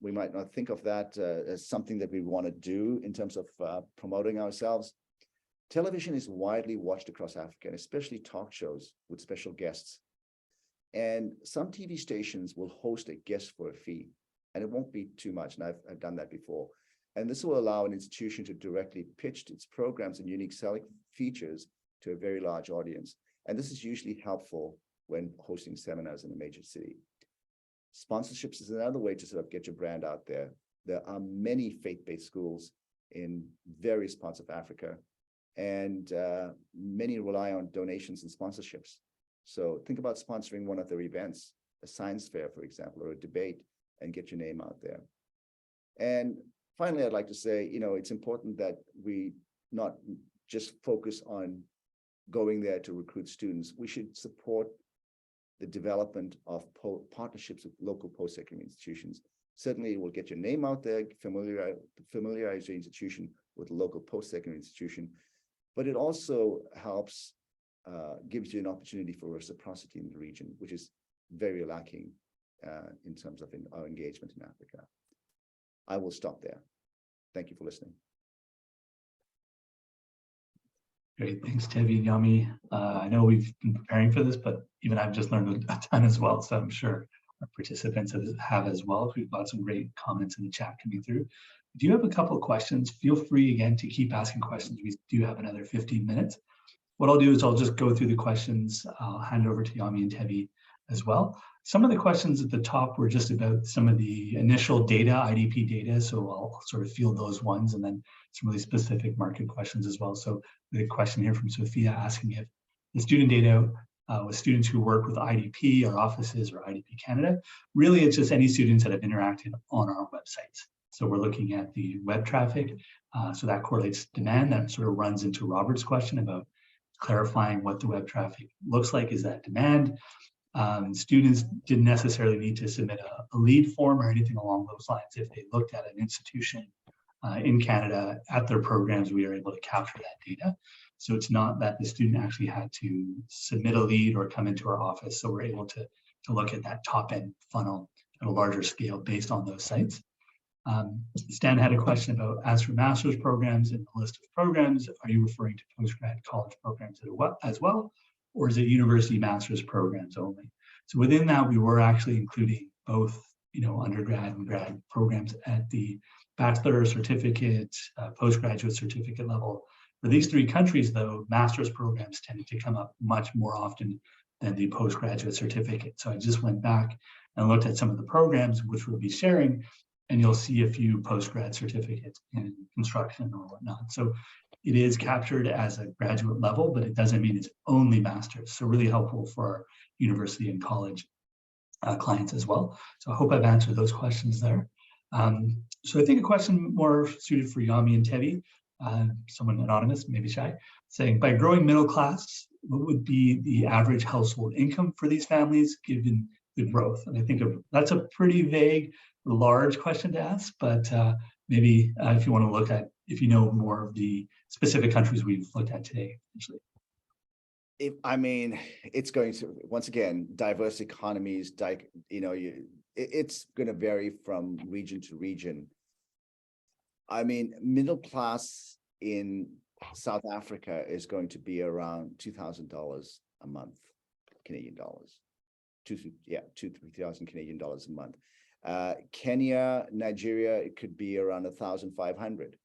we might not think of that as something that we want to do in terms of promoting ourselves. Television is widely watched across Africa, and especially talk shows with special guests. And some TV stations will host a guest for a fee, and it won't be too much. And I've done that before. And this will allow an institution to directly pitch its programs and unique selling features to a very large audience. And this is usually helpful when hosting seminars in a major city. Sponsorships is another way to sort of get your brand out there. There are many faith-based schools in various parts of Africa, and many rely on donations and sponsorships. So think about sponsoring one of their events, a science fair, for example, or a debate, and get your name out there. And finally, I'd like to say, it's important that we not just focus on going there to recruit students. We should support the development of partnerships with local post-secondary institutions. Certainly, it will get your name out there, familiarize your institution with a local post-secondary institution, but it also helps, gives you an opportunity for reciprocity in the region, which is very lacking in terms of our engagement in Africa. I will stop there. Thank you for listening. Great, thanks, Tevi and Yami. I know we've been preparing for this, but even I've just learned a ton as well, so I'm sure our participants have as well. We've got some great comments in the chat coming through. If you have a couple of questions, feel free again to keep asking questions. We do have another 15 minutes. What I'll do is I'll just go through the questions. I'll hand over to Yami and Tevi as well. Some of the questions at the top were just about some of the initial data, IDP data, so I'll sort of field those ones, and then some really specific market questions as well. So the question here from Sophia asking if the student data with students who work with IDP or offices or IDP Canada, really it's just any students that have interacted on our websites. So we're looking at the web traffic, so that correlates demand. That sort of runs into Robert's question about clarifying what the web traffic looks like. Is that demand? Students didn't necessarily need to submit a lead form or anything along those lines. If they looked at an institution in Canada at their programs, we are able to capture that data. So it's not that the student actually had to submit a lead or come into our office. So we're able to look at that top end funnel at a larger scale based on those sites. Stan had a question about, as for master's programs in the list of programs, are you referring to postgrad college programs as well, or is it university master's programs only? So within that, we were actually including both, undergrad and grad programs at the bachelor certificate, postgraduate certificate level. For these three countries, though, master's programs tended to come up much more often than the postgraduate certificate. So I just went back and looked at some of the programs which we'll be sharing, and you'll see a few postgrad certificates in construction or whatnot. So it is captured as a graduate level, but it doesn't mean it's only master's. So really helpful for our university and college clients as well. So I hope I've answered those questions there. So I think a question more suited for Yami and Tevi, someone anonymous, maybe shy, saying, by growing middle class, what would be the average household income for these families given the growth? And I think that's a pretty vague, large question to ask, but maybe if you want to look at, if you know more of the specific countries we've looked at today, potentially. It's going to, once again, diverse economies, it's going to vary from region to region. Middle class in South Africa is going to be around $2,000 a month, Canadian dollars. 2,000-3,000 Canadian dollars a month. Kenya, Nigeria, it could be around 1,500.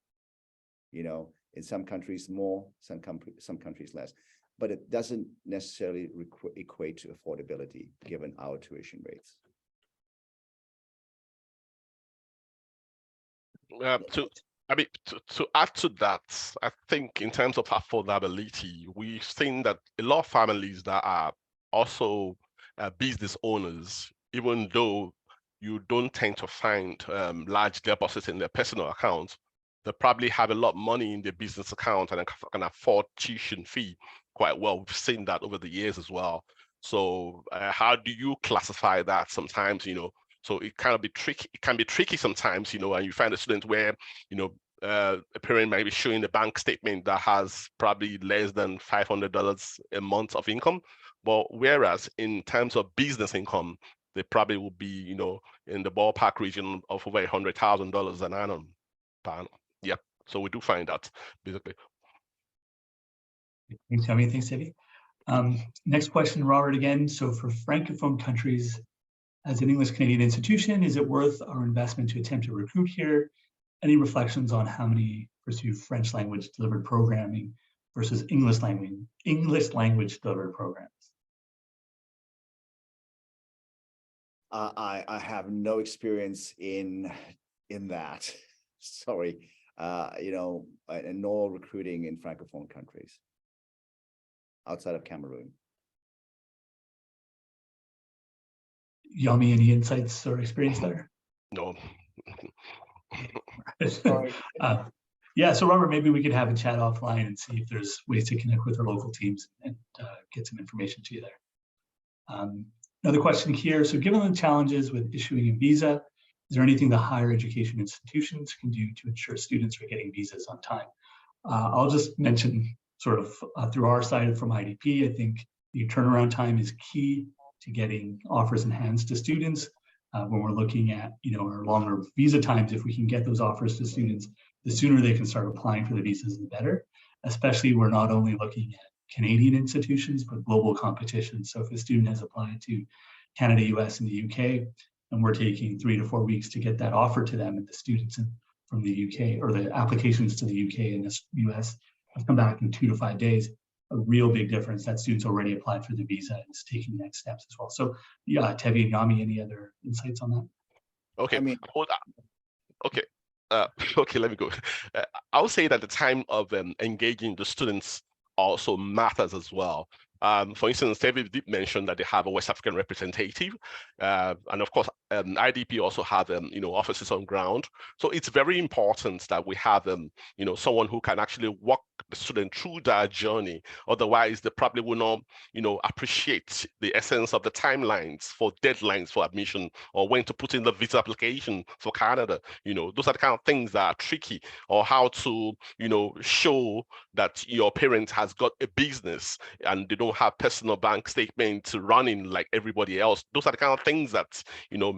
In some countries more, some countries less. But it doesn't necessarily equate to affordability given our tuition rates. To add to that, I think in terms of affordability, we've seen that a lot of families that are also business owners, even though you don't tend to find large deposits in their personal accounts, they probably have a lot of money in their business account and can afford tuition fee quite well. We've seen that over the years as well. So how do you classify that sometimes, So it can be tricky. It can be tricky sometimes, and you find a student where, a parent might be showing a bank statement that has probably less than $500 a month of income, but whereas in terms of business income, they probably will be, in the ballpark region of over $100,000 an annum. Yeah, so we do find that basically. Thanks, Yami. Thanks, Debbie. Next question, Robert, again. So for Francophone countries, as an English Canadian institution, is it worth our investment to attempt to recruit here? Any reflections on how many pursue French language delivered programming versus English language delivered programs? I have no experience in that. Sorry, and nor recruiting in Francophone countries outside of Cameroon. Yami, any insights or experience there? No. Yeah, so Robert, maybe we could have a chat offline and see if there's ways to connect with our local teams and get some information to you there. Another question here. So given the challenges with issuing a visa, is there anything the higher education institutions can do to ensure students are getting visas on time? I'll just mention sort of through our side from IDP, I think the turnaround time is key to getting offers in hands to students. When we're looking at our longer visa times, if we can get those offers to students, the sooner they can start applying for the visas, the better. Especially we're not only looking at Canadian institutions, but global competition. So if a student has applied to Canada, US, and the UK, and we're taking 3 to 4 weeks to get that offer to them, and the students from the UK or the applications to the UK and the US have come back in 2 to 5 days, a real big difference. That student's already applied for the visa and is taking next steps as well. So yeah, Tevi and Yami, any other insights on that? Okay, I mean, okay. Okay, let me go. I would say that the time of engaging the students also matters as well. For instance, David did mention that they have a West African representative, and of course, IDP also have offices on ground. So it's very important that we have someone who can actually walk the student through that journey. Otherwise, they probably will not appreciate the essence of the timelines for deadlines for admission or when to put in the visa application for Canada. Those are the kind of things that are tricky, or how to show that your parent has got a business and they don't have personal bank statements running like everybody else. Those are the kind of things that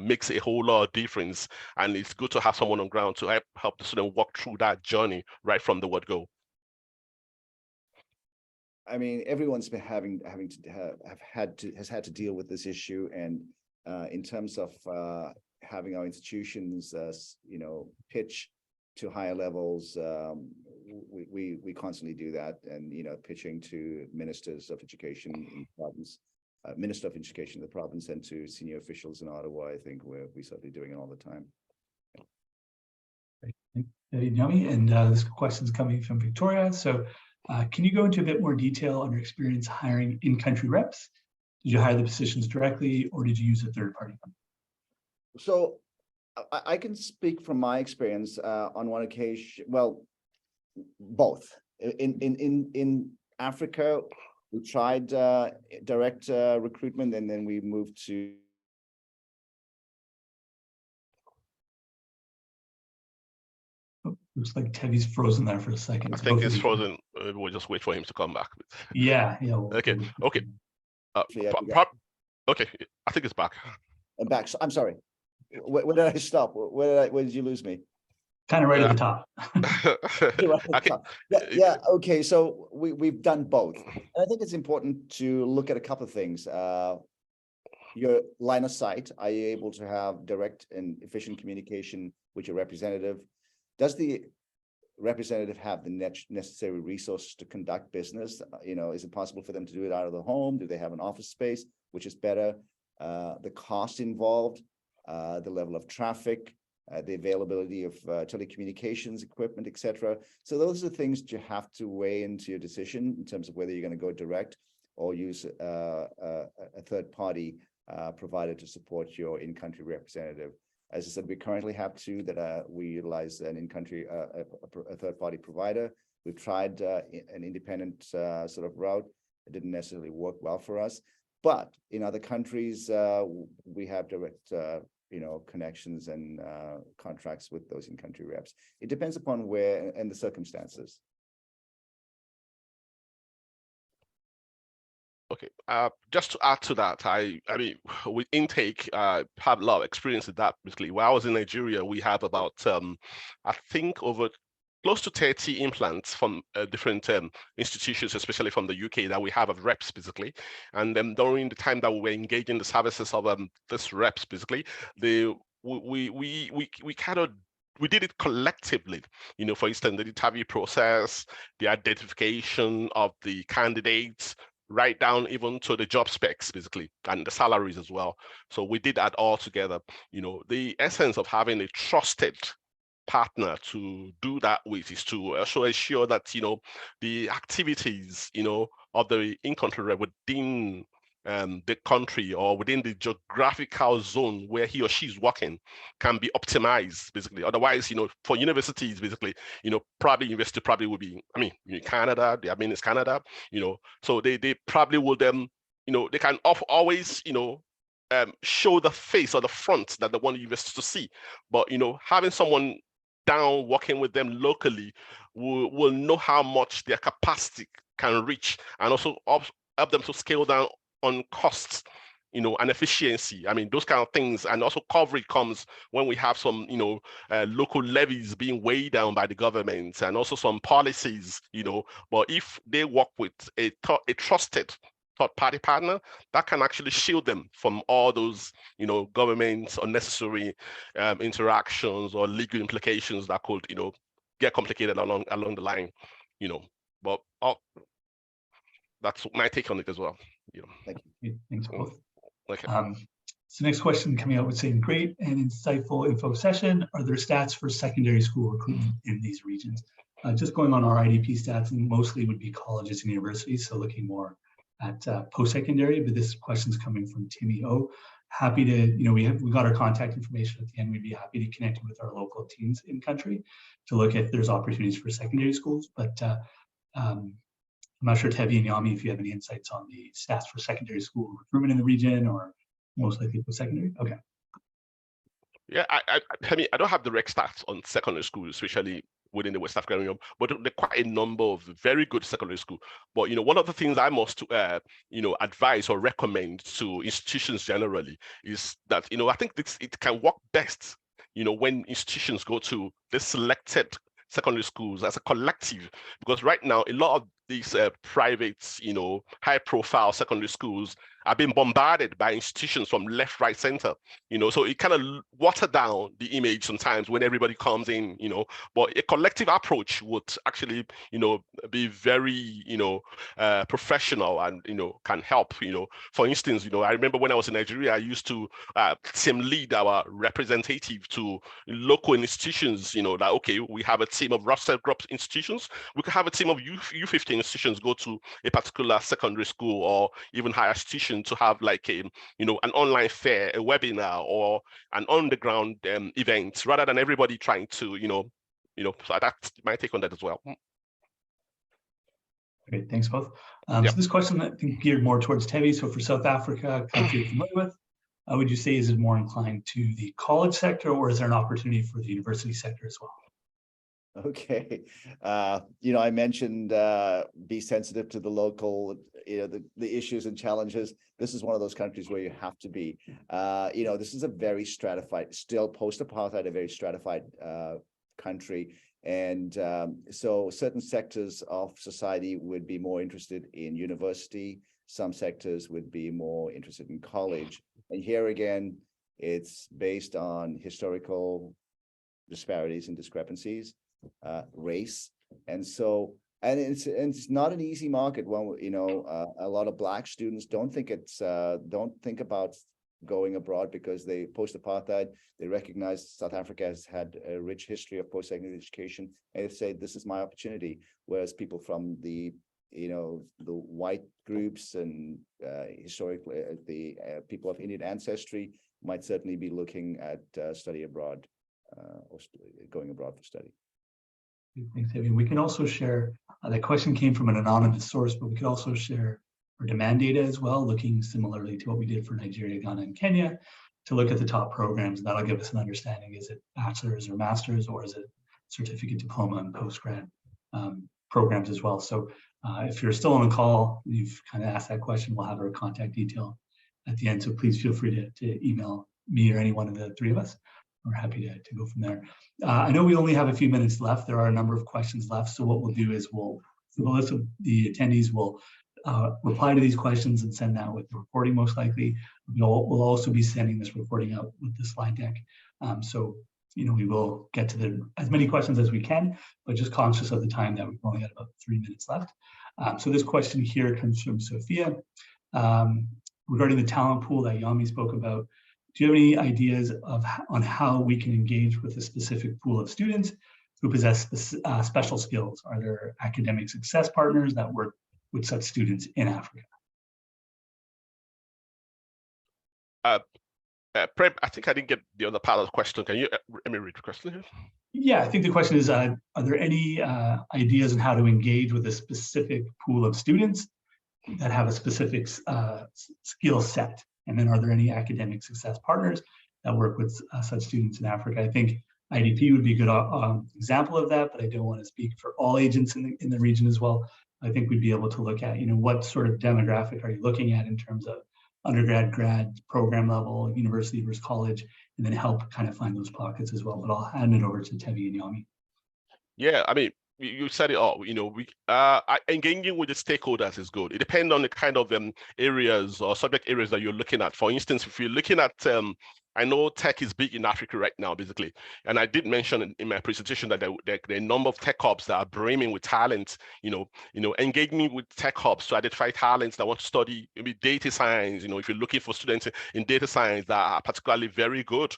makes a whole lot of difference, and it's good to have someone on ground to help the student walk through that journey right from the word go. I mean, everyone's been has had to deal with this issue, and in terms of having our institutions pitch to higher levels, we constantly do that, and pitching to ministers of education in the province, Minister of Education in the province, and to senior officials in Ottawa. I think we're certainly doing it all the time. Great. Yami, and this question's coming from Victoria. So can you go into a bit more detail on your experience hiring in-country reps? Did you hire the positions directly, or did you use a third-party company? So I can speak from my experience on one occasion. Well, both. In Africa, we tried direct recruitment, and then we moved to. Looks like Tevi's frozen there for a second. I think he's frozen. We'll just wait for him to come back. Yeah. Okay. Okay. Okay. I think it's back. I'm back. So, I'm sorry. Where did I stop? Where did you lose me? Kind of right at the top. Yeah. Okay. So we've done both. And I think it's important to look at a couple of things. Your line of sight. Are you able to have direct and efficient communication with your representative? Does the representative have the necessary resources to conduct business? Is it possible for them to do it out of the home? Do they have an office space, which is better? The cost involved, the level of traffic, the availability of telecommunications equipment, etc. So those are things that you have to weigh into your decision in terms of whether you're going to go direct or use a third-party provider to support your in-country representative. As I said, we currently have two that we utilize an in-country, a third-party provider. We've tried an independent sort of route. It didn't necessarily work well for us. But in other countries, we have direct connections and contracts with those in-country reps. It depends upon where and the circumstances. Okay, just to add to that, I mean, with intake, had a lot of experience with that. Basically, when I was in Nigeria, we have about, I think, over close to 30 implants from different institutions, especially from the UK, that we have of reps, basically. And then during the time that we were engaging the services of this reps, basically, we did it collectively. For instance, the interview process, the identification of the candidates, right down even to the job specs, basically, and the salaries as well. So we did that all together. The essence of having a trusted partner to do that with is to also ensure that the activities of the in-country rep within the country or within the geographical zone where he or she is working can be optimized, basically. Otherwise, for universities, basically, probably university probably would be, I mean, in Canada, the admin is Canada, so they probably will then, they can always, show the face or the front that they want university to see. But, having someone down working with them locally will know how much their capacity can reach, and also help them to scale down on costs, and efficiency. I mean, those kind of things. And also coverage comes when we have some, local levies being weighed down by the government, and also some policies, but if they work with a trusted third-party partner, that can actually shield them from all those, government unnecessary interactions or legal implications that could, get complicated along the line, But that's my take on it as well. Thank you. Thanks both. Okay. So next question coming out with saying, great and insightful info session. Are there stats for secondary school recruitment in these regions? Just going on our IDP stats, and mostly would be colleges and universities, so looking more at post-secondary, but this question is coming from Timmy O. Happy to, we got our contact information at the end. We'd be happy to connect with our local teams in country to look at there's opportunities for secondary schools, but I'm not sure, Tevi and Yami, if you have any insights on the stats for secondary school recruitment in the region, or most likely post-secondary. Okay. Yeah, I mean, I don't have direct stats on secondary schools, especially within the West African region, but there are quite a number of very good secondary schools. But one of the things I must advise or recommend to institutions generally is that I think it can work best when institutions go to the selected secondary schools as a collective, because right now a lot of these private, high-profile secondary schools are being bombarded by institutions from left, right, center, so it kind of water down the image sometimes when everybody comes in, but a collective approach would actually, be very, professional and, can help, For instance, I remember when I was in Nigeria, I used to team lead our representative to local institutions, that, okay, we have a team of roster group institutions, we could have a team of U15 institutions go to a particular secondary school or even higher institution to have like an online fair, a webinar, or an on-the-ground event, rather than everybody trying to, so that's my take on that as well. Great, thanks both. So this question, I think, geared more towards Tevi. So for South Africa, country you're familiar with, would you say, is it more inclined to the college sector, or is there an opportunity for the university sector as well? Okay. I mentioned be sensitive to the local, the issues and challenges. This is one of those countries where you have to be. This is a very stratified, still post-apartheid, a very stratified country. And so certain sectors of society would be more interested in university. Some sectors would be more interested in college. And here again, it's based on historical disparities and discrepancies. race. And so, and it's not an easy market. Well, you know, a lot of Black students don't think about going abroad because they post-apartheid, they recognize South Africa has had a rich history of post-secondary education, and they say this is my opportunity. Whereas people from the, you know, the white groups and historically the people of Indian ancestry might certainly be looking at study abroad or going abroad for study. Thanks, Evan. We can also share, that question came from an anonymous source, but we could also share our demand data as well, looking similarly to what we did for Nigeria, Ghana, and Kenya, to look at the top programs. And that'll give us an understanding, is it bachelor's or master's, or is it certificate, diploma, and postgrad programs as well. So if you're still on the call, you've kind of asked that question, we'll have our contact detail at the end. So please feel free to email me or any one of the three of us. We're happy to go from there. I know we only have a few minutes left. There are a number of questions left. So what we'll do is the list of the attendees will reply to these questions and send that with the recording most likely. We'll also be sending this recording out with the slide deck. So, you know, we will get to as many questions as we can, but just conscious of the time that we've only got about 3 minutes left. So this question here comes from Sophia regarding the talent pool that Yami spoke about. Do you have any ideas on how we can engage with a specific pool of students who possess special skills? Are there academic success partners that work with such students in Africa? Prem, I think I didn't get the other part of the question. Can you let me read the question here? Yeah, I think the question is, are there any ideas on how to engage with a specific pool of students that have a specific skill set? And then are there any academic success partners that work with such students in Africa? I think IDP would be a good example of that, but I don't want to speak for all agents in the region as well. I think we'd be able to look at, you know, what sort of demographic are you looking at in terms of undergrad, grad, program level, university versus college, and then help kind of find those pockets as well. But I'll hand it over to Tevi and Yami. Yeah, I mean, you said it all. You know, engaging with the stakeholders is good. It depends on the kind of areas or subject areas that you're looking at. For instance, if you're looking at I know tech is big in Africa right now, basically. And I did mention in my presentation that there are a number of tech hubs that are brimming with talent, engaging with tech hubs to identify talents that want to study maybe data science. You know, if you're looking for students in data science that are particularly very good,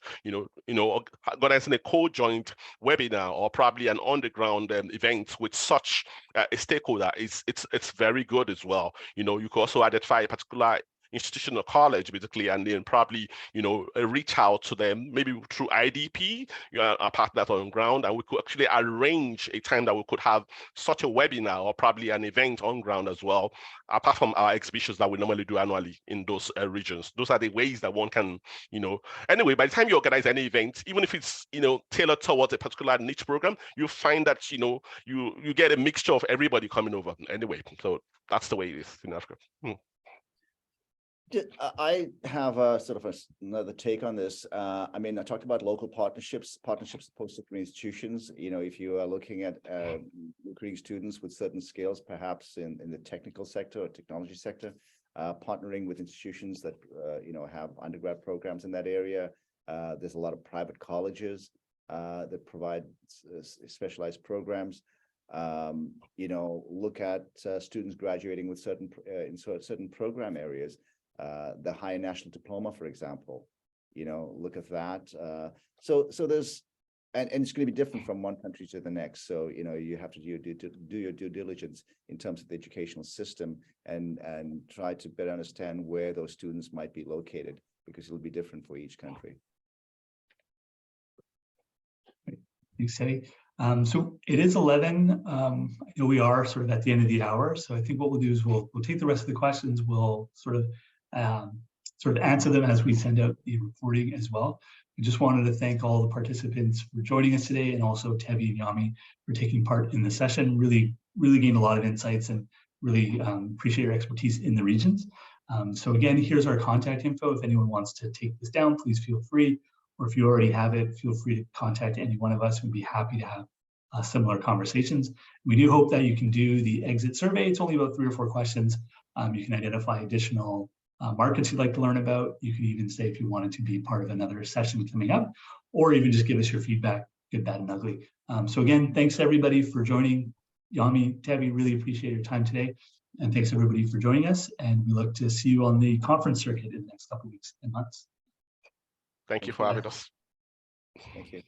organizing a co-joint webinar or probably an underground event with such a stakeholder it's very good as well. You know, you can also identify a particular institution or college basically, and then probably reach out to them maybe through IDP, our partners on ground, and we could actually arrange a time that we could have such a webinar or probably an event on ground as well, apart from our exhibitions that we normally do annually in those regions. Those are the ways that one can, anyway, by the time you organize any event, even if it's tailored towards a particular niche program, you find that you get a mixture of everybody coming over anyway. So that's the way it is in Africa. I have a sort of another take on this. I mean, I talked about local partnerships with post-secondary institutions. If you are looking at recruiting students with certain skills, perhaps in the technical sector or technology sector, partnering with institutions that have undergrad programs in that area. There's a lot of private colleges that provide specialized programs. Look at students graduating with certain program areas. The high national diploma, for example, look at that. So there's, and it's going to be different from one country to the next. So, you have to do your due diligence in terms of the educational system and try to better understand where those students might be located, because it'll be different for each country. Thanks, Teddy. So it is 11. I know we are sort of at the end of the hour. So I think what we'll do is we'll take the rest of the questions. We'll sort of answer them as we send out the recording as well. We just wanted to thank all the participants for joining us today, and also Tevi and Yami for taking part in the session. Really gained a lot of insights, and really appreciate your expertise in the regions. So again, here's our contact info. If anyone wants to take this down, please feel free. Or if you already have it, feel free to contact any one of us. We'd be happy to have similar conversations. We do hope that you can do the exit survey. It's only about 3 or 4 questions. You can identify additional markets you'd like to learn about. You can even say if you wanted to be part of another session coming up, or even just give us your feedback good, bad, and ugly. So again, thanks everybody for joining. Yami, Tabby, really appreciate your time today. And thanks everybody for joining us. And we look to see you on the conference circuit in the next couple of weeks and months. Thank you for having us. Thank you.